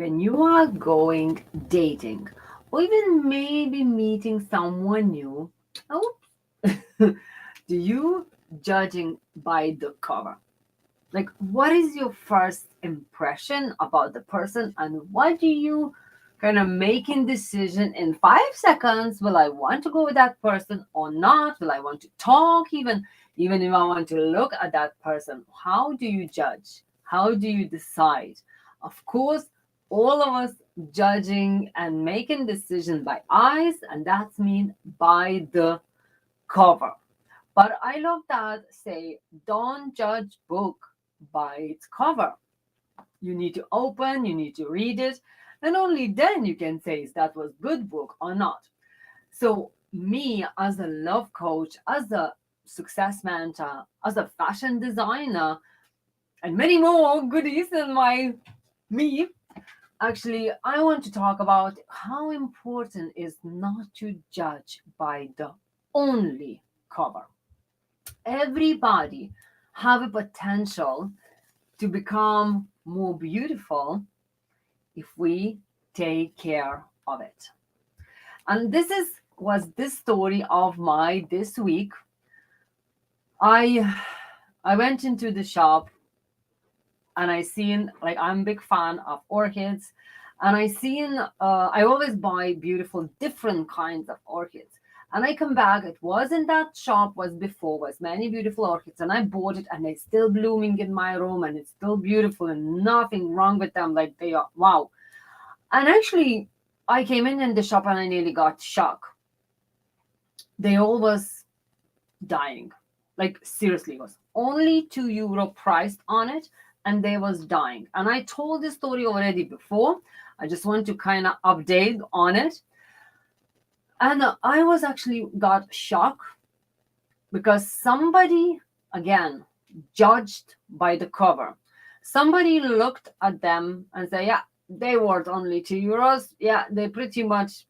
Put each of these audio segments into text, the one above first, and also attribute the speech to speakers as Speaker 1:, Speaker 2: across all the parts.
Speaker 1: when you are going dating or even maybe meeting someone new, oh, do you judging by the cover? Like, what is your first impression about the person, and what do you kind of making decision in 5 seconds? Will I want to go with that person or not? Will I want to talk even if I want to look at that person? How do you judge? How do you decide? Of course, all of us judging and making decision by eyes, and that's mean by the cover. But I love that say, don't judge book by its cover. You need to open, you need to read it, and only then you can say if that was good book or not. So me as a love coach, as a success mentor, as a fashion designer, and many more goodies in my me, actually I want to talk about how important is not to judge by the only cover. Everybody have a potential to become more beautiful if we take care of it. And this is was this story of my this week. I went into the shop and I seen, like, I'm a big fan of orchids, and I seen I always buy beautiful different kinds of orchids. And I come back, it was in that shop was before, was many beautiful orchids, and I bought it and they're still blooming in my room and it's still beautiful and nothing wrong with them. Like, they are wow. And actually I came in the shop and I nearly got shocked. They all was dying. Like, seriously, it was only €2 priced on it, and they was dying. And I told this story already before. I just want to kind of update on it. And I was actually got shocked because somebody, again, judged by the cover. Somebody looked at them and said, yeah, they worth only €2. Yeah, they pretty much,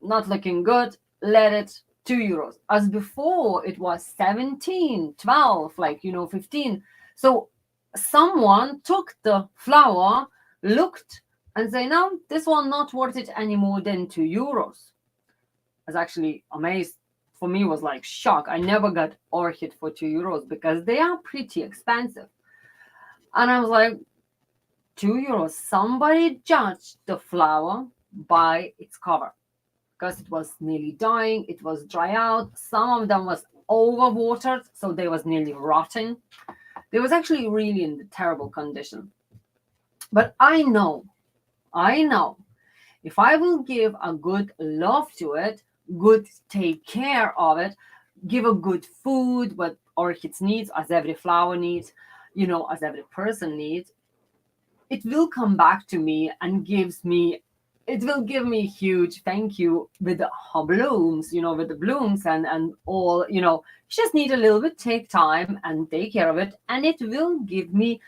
Speaker 1: not looking good. Let it €2. As before, it was 17, 12, 15. So someone took the flower, looked, and say, no, this one not worth it any more than €2. I was actually amazed. For me, was like shock. I never got orchid for €2 because they are pretty expensive. And I was like, €2. Somebody judged the flower by its cover because it was nearly dying. It was dry out. Some of them was overwatered, so they was nearly rotting. They was actually really in the terrible condition. But I know, if I will give a good love to it, good take care of it, give a good food, what orchids needs, as every flower needs, as every person needs, it will come back to me and it will give me huge thank you with the blooms, with the blooms and all, just need a little bit, take time and take care of it, and it will give me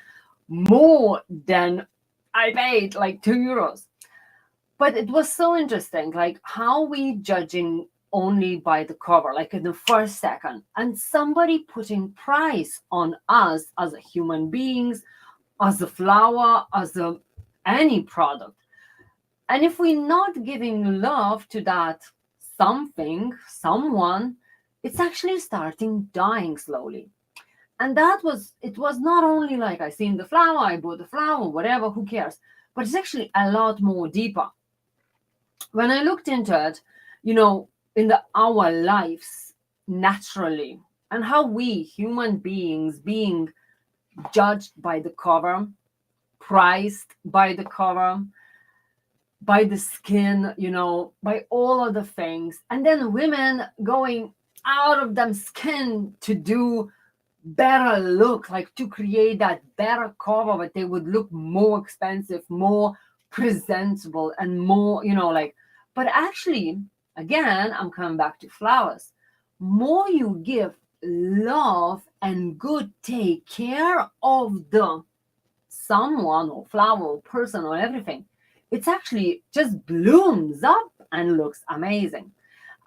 Speaker 1: more than I paid, like €2. But it was so interesting, like how we judging only by the cover, like in the first second, and somebody putting price on us as a human beings, as a flower, as any product. And if we're not giving love to that something, someone, it's actually starting dying slowly. And it was not only like I seen the flower, I bought the flower, whatever, who cares? But it's actually a lot more deeper. When I looked into it, in our lives naturally, and how we human beings being judged by the cover, priced by the cover, by the skin, by all of the things. And then women going out of them skin to do better look, like to create that better cover, but they would look more expensive, more presentable, and more, but actually, again, I'm coming back to flowers. More you give love and good take care of the someone or flower or person or everything, it's actually just blooms up and looks amazing.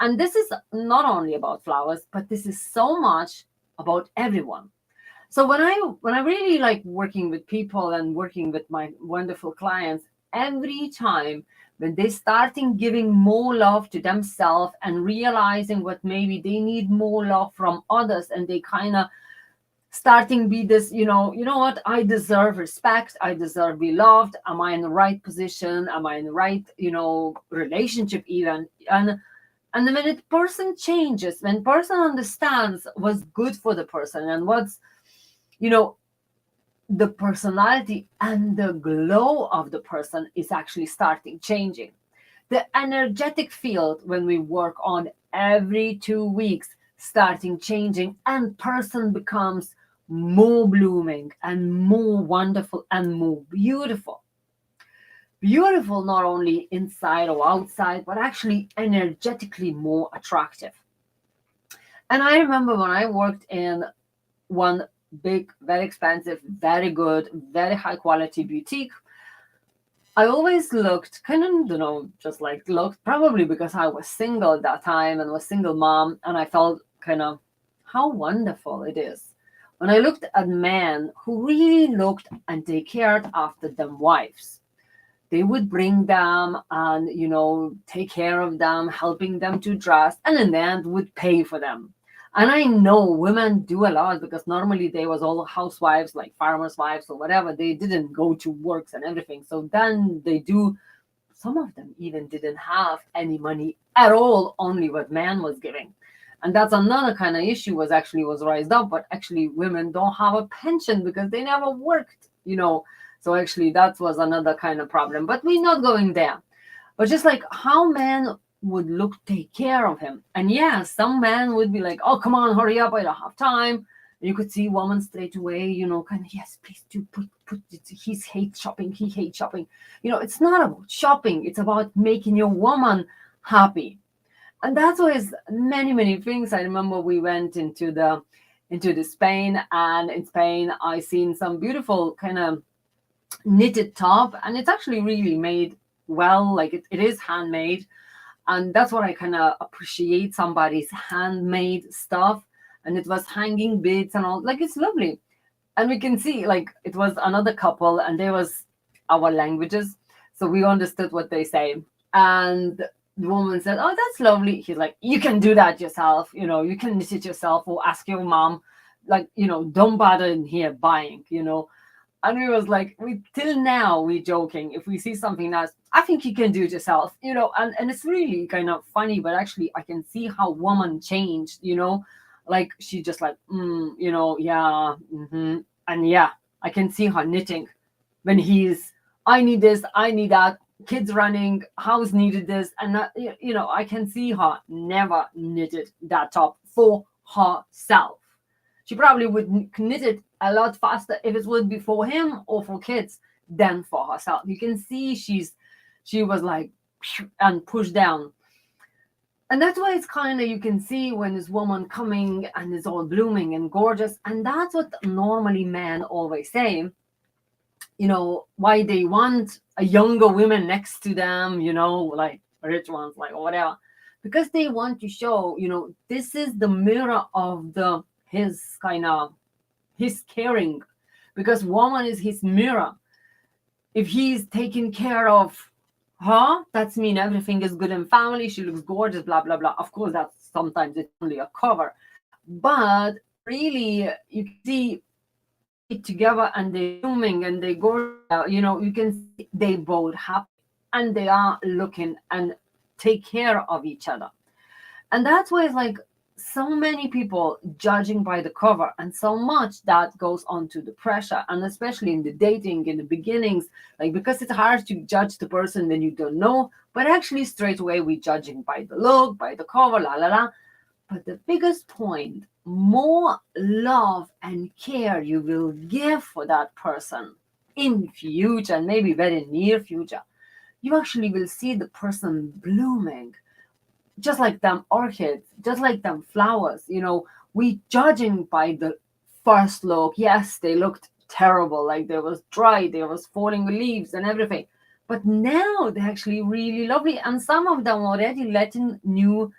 Speaker 1: And this is not only about flowers, but this is so much about everyone. So when I really like working with people and working with my wonderful clients, every time when they starting giving more love to themselves and realizing what maybe they need more love from others, and they kind of starting be this, what, I deserve respect, I deserve be loved, am I in the right position, am I in the right, relationship even. And when a person changes, when person understands what's good for the person and what's, you know the personality and the glow of the person is actually starting changing. The energetic field when we work on every 2 weeks starting changing, and person becomes more blooming and more wonderful and more beautiful. Beautiful not only inside or outside, but actually energetically more attractive. And I remember when I worked in one big, very expensive, very good, very high quality boutique, I always looked kind of, just like looked, probably because I was single at that time and was single mom, and I felt kind of how wonderful it is when I looked at men who really looked and take cared after them wives. They would bring them and, take care of them, helping them to dress, and in the end would pay for them. And I know women do a lot because normally they was all housewives, like farmers' wives or whatever. They didn't go to works and everything. So then they do, some of them even didn't have any money at all, only what man was giving. And that's another kind of issue was raised up, but actually women don't have a pension because they never worked. So actually that was another kind of problem. But we're not going there. But just like how men would look take care of him. And yeah, some men would be like, oh, come on, hurry up, I don't have time. And you could see woman straight away, kind of, yes, please do put it. He hates shopping. It's not about shopping, it's about making your woman happy. And that's always many, many things. I remember we went into the Spain, and in Spain I seen some beautiful kind of knitted top, and it's actually really made well, like it is handmade. And that's what I kind of appreciate, somebody's handmade stuff. And it was hanging beads and all, like it's lovely. And we can see like it was another couple, and there was our languages, so we understood what they say. And the woman said, oh, that's lovely. He's like, you can do that yourself, you can knit it yourself, or ask your mom, like, don't bother in here buying. And we was like, we till now we joking, if we see something that's, I think you can do it yourself. And it's really kind of funny, but actually I can see how woman changed. Like she just like, yeah, and yeah, I can see her knitting when he's, I need this, I need that, kids running, house needed this, and that, I can see her never knitted that top for herself. She probably would knit it a lot faster if it would be for him or for kids than for herself. You can see she was like and pushed down. And that's why it's kind of, you can see when this woman coming and is all blooming and gorgeous. And that's what normally men always say, why they want a younger woman next to them, like rich ones, like or whatever, because they want to show, this is the mirror of his kind of his caring, because woman is his mirror. If he's taking care of her, that's mean everything is good in family, she looks gorgeous, blah blah blah. Of course that's sometimes it's only a cover, but really you can see it together, and they're zooming and they go, you can see they both happy and they are looking and take care of each other. And that's why it's like so many people judging by the cover, and so much that goes on to the pressure, and especially in the dating in the beginnings, like because it's hard to judge the person when you don't know, but actually straight away we judging by the look, by the cover, la la la. But the biggest point, more love and care you will give for that person in future, and maybe very near future, you actually will see the person blooming just like them orchids, just like them flowers. We judging by the first look. Yes, they looked terrible, like they was dry, there was falling leaves and everything, but now they're actually really lovely, and some of them already letting new,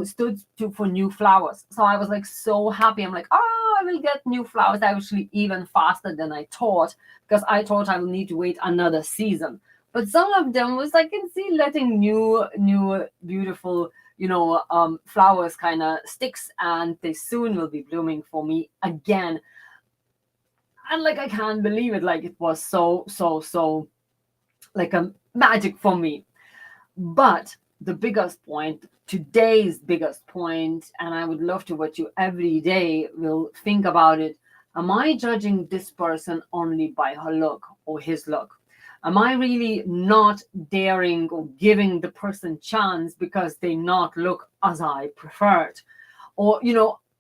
Speaker 1: stood to for new flowers. So I was like so happy. I'm like, oh, I will get new flowers actually even faster than I thought, because I thought I will need to wait another season. But some of them was I can see letting new beautiful flowers kind of sticks, and they soon will be blooming for me again. And like I can't believe it, like it was so like a magic for me. But the biggest point, today's biggest point, and I would love to what you every day will think about it. Am I judging this person only by her look or his look? Am I really not daring or giving the person chance because they not look as I preferred? Or,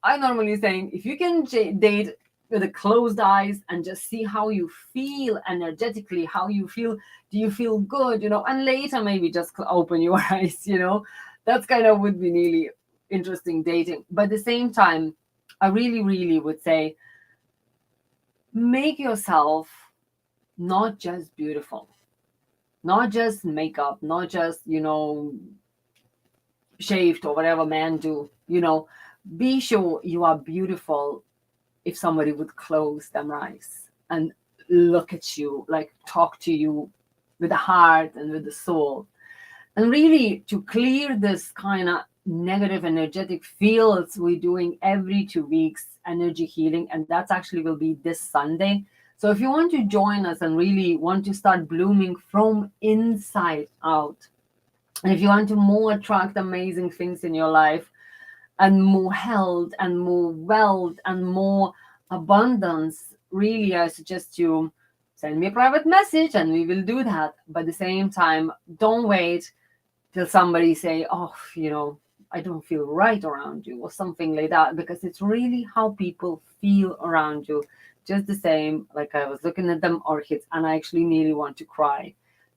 Speaker 1: I normally saying if you can date with the closed eyes and just see how you feel energetically, how you feel, do you feel good, and later maybe just open your eyes, that's kind of would be really interesting dating. But at the same time, I really, really would say make yourself not just beautiful, not just makeup, not just, shaved or whatever men do, be sure you are beautiful. If somebody would close their eyes and look at you, like talk to you with the heart and with the soul, and really to clear this kind of negative energetic fields, we're doing every 2 weeks energy healing, and that's actually will be this Sunday. So if you want to join us and really want to start blooming from inside out, and if you want to more attract amazing things in your life, and more health and more wealth and more abundance, really I suggest you send me a private message and we will do that. But at the same time, don't wait till somebody say, oh, I don't feel right around you or something like that, because it's really how people feel around you. Just the same, like I was looking at them orchids and I actually nearly want to cry,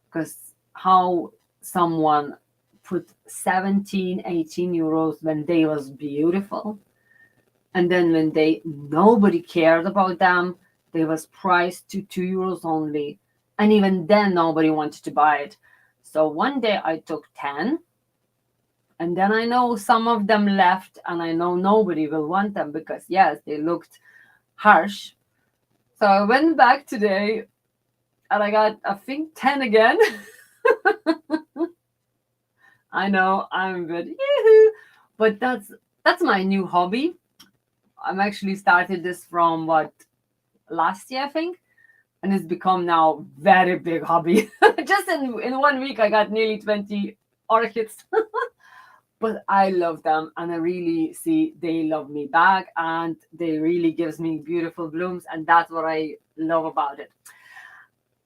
Speaker 1: because how someone put 17-18 euros when they was beautiful, and then when nobody cared about them, they was priced to 2 euros only, and even then nobody wanted to buy it. So one day I took 10, and then I know some of them left, and I know nobody will want them because yes, they looked harsh. So I went back today and I got, I think, 10 again. I know I'm good, yoo-hoo. But that's my new hobby. I'm actually started this from last year, I think, and it's become now very big hobby. Just in 1 week, I got nearly 20 orchids. But I love them, and I really see they love me back, and they really gives me beautiful blooms, and that's what I love about it.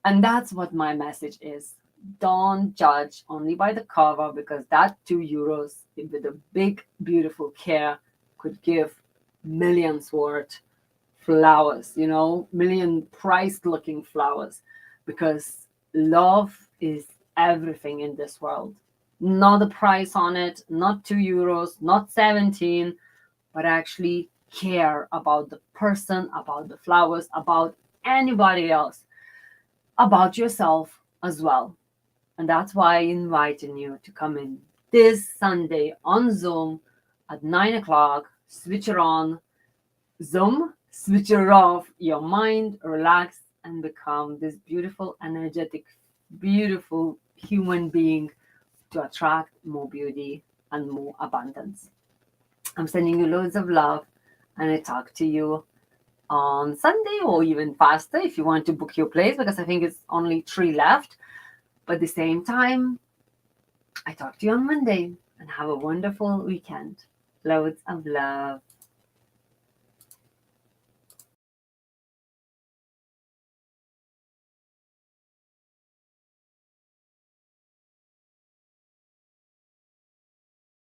Speaker 1: And that's what my message is. Don't judge only by the cover, because that 2 euros with a big, beautiful care could give millions worth flowers, million priced looking flowers, because love is everything in this world. Not the price on it, not 2 euros, not 17, but actually care about the person, about the flowers, about anybody else, about yourself as well. And that's why I'm inviting you to come in this Sunday on Zoom at 9 o'clock. Switch it on. Zoom, switch it off your mind, relax, and become this beautiful, energetic, beautiful human being to attract more beauty and more abundance. I'm sending you loads of love, and I talk to you on Sunday or even faster if you want to book your place, because I think it's only 3 left. But at the same time, I talk to you on Monday, and have a wonderful weekend. Loads of love.